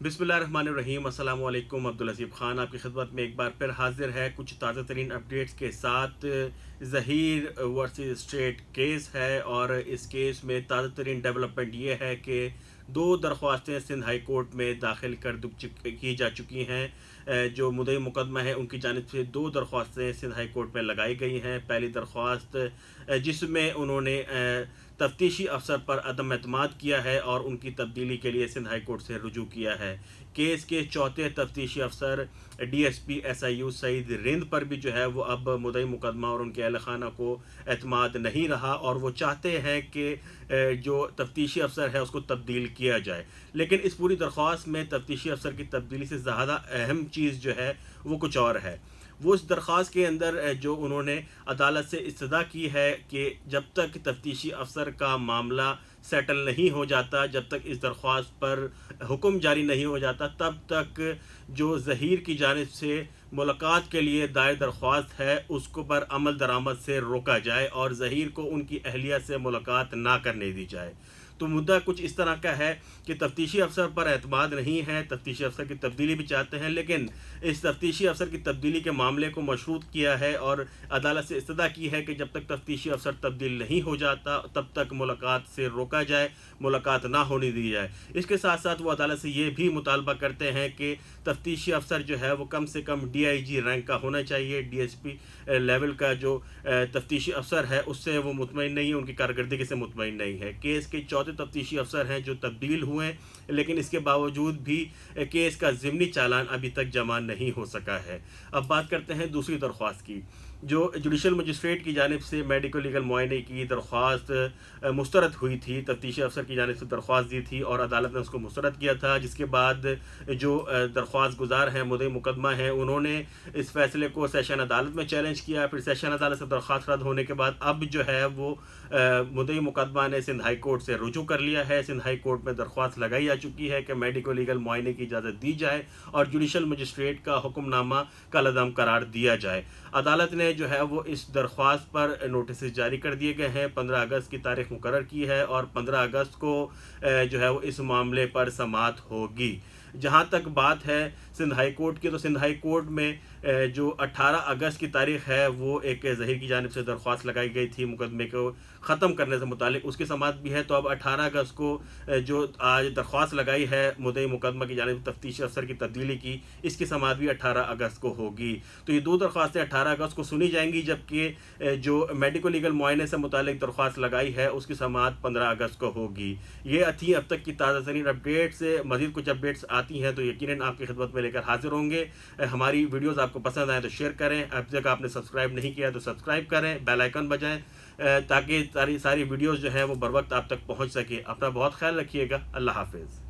बिस्मिल्लाहिर्रहमानिर्रहीम। अस्सलाम वालेकुम। अब्दुल हसीब ख़ान आपकी खिदमत में एक बार फिर हाजिर है कुछ ताज़ा तरीन अपडेट्स के साथ। ज़हीर वर्सेस स्टेट केस है और इस केस में ताज़ा तरीन डेवलपमेंट ये है कि दो दरख्वास्तें सिंध हाई कोर्ट में दाखिल की जा चुकी हैं। जो मुद्दई मुकदमा है उनकी जानिब से दो दरख्वास्तें सिंध हाई कोर्ट में लगाई गई हैं। पहली दरख्वास्त जिसमें उन्होंने तफ्तीशी अफसर पर अदम एतमाद किया है और उनकी तब्दीली के लिए सिंध हाई कोर्ट से रुजू किया है। केस के चौथे तफ्तीशी अफसर DSP SIU सईद रिंद पर भी जो है वो अब मुद्दई मुकदमा और उनके अहल खाना को एतमाद नहीं रहा और वो चाहते हैं कि जो तफ्तीशी अफसर है उसको तब्दील किया जाए। लेकिन इस पूरी दरख्वास्त में तफ्तीशी अफसर की तब्दीली से ज़्यादा अहम चीज़ जो है वो कुछ और है। वो इस दरख्वास्त के अंदर जो उन्होंने अदालत से इस्तदा की है कि जब तक तफ्तीशी अफसर का मामला सेटल नहीं हो जाता, जब तक इस दरख्वास्त पर हुक्म जारी नहीं हो जाता, तब तक जो ज़हीर की जानिब से मुलाकात के लिए दायर दरख्वास्त है उसको पर अमल दरामद से रोका जाए और ज़हीर को उनकी अहलिया से मुलाकात ना करने दी जाए। तो मुद्दा कुछ इस तरह का है कि तफ्तीशी अफसर पर एतमाद नहीं है, तफ्तीशी अफसर की तब्दीली भी चाहते हैं, लेकिन इस तफ्तीशी अफसर की तब्दीली के मामले को मशरूत किया है और अदालत से इस्तदा की है कि जब तक तफ्तीशी अफसर तब्दील नहीं हो जाता तब तक मुलाकात से रोका जाए, मुलाकात ना होने दी जाए। इसके साथ साथ वो अदालत से ये भी मुतालबा करते हैं कि तफ्तीशी अफसर जो है वो कम से कम DIG रैंक का होना चाहिए। DSP लेवल का जो तफ्तीशी अफसर है उससे वो मुतमईन नहीं है, उनकी कारकर्दगी से मुतमईन नहीं है। केस के चौथे तफ्तीशी अफसर हैं जो तब्दील हुए हैं, लेकिन इसके बावजूद भी केस का ज़िमनी चालान अभी तक जमा नहीं हो सका है। अब बात करते हैं दूसरी दरख्वास्त की। जो जुडिशल मजिस्ट्रेट की जानिब से मेडिको लीगल मुआयने की दरख्वास्त मुस्तरद हुई थी, तफ्तीशी अफसर की जानिब से दरख्वास्त दी थी और अदालत ने उसको मुस्तरद किया था, जिसके बाद जो दरख्वास्त गुजार हैं, मुद्दई मुकदमा हैं, उन्होंने इस फैसले को सेशन अदालत में चैलेंज किया। फिर सेशन अदालत से दरख्वास्त रद्द होने के बाद अब जो है वो मुद्दई मुकदमा ने सिंध हाई कोर्ट से रुजू कर लिया है। सिंध हाई कोर्ट में दरख्वास्त लगाई जा चुकी है कि मेडिको लीगल मुआयने की इजाज़त दी जाए और जुडिशल मजिस्ट्रेट का हुक्मनामा कलअदम करार दिया जाए। अदालत ने जो है वो इस दरख्वास्त पर नोटिस जारी कर दिए गए हैं। 15 अगस्त की तारीख मुकर्रर की है और 15 अगस्त को जो है वो इस मामले पर समाअत होगी। जहाँ तक बात है सिंध हाई कोर्ट की, तो सिंध हाई कोर्ट में जो 18 अगस्त की तारीख है वो एक ज़हीर की जानिब से दरख्वास्त लगाई गई थी मुकदमे को ख़त्म करने से मुतालिक, उसकी समाअत भी है। तो अब 18 अगस्त को जो आज दरख्वास्त लगाई है मुद्दई मुकदमा की जानिब तफ्तीशी अफसर की तब्दीली की, इसकी समाअत भी 18 अगस्त को होगी। तो ये दो दरख्वास्तें 18 अगस्त को सुनी जाएंगी, जबकि जो मेडिको लीगल मुआयने से मुतालिक दरख्वास्त लगाई है उसकी समाअत 15 अगस्त को होगी। ये थी अब तक की ताज़ा तरीन अपडेट्स। मज़ीद कुछ अपडेट्स आती हैं तो यकीनन आपकी खिदमत में लेकर हाजिर होंगे। हमारी वीडियोज़ आपको पसंद आए तो शेयर करें, अब तक आपने सब्सक्राइब नहीं किया तो सब्सक्राइब करें, बेल आइकन बजाएं ताकि सारी वीडियोज़ जो हैं वो बर वक्त आप तक पहुँच सके। अपना बहुत ख्याल रखिएगा। अल्लाह हाफिज़।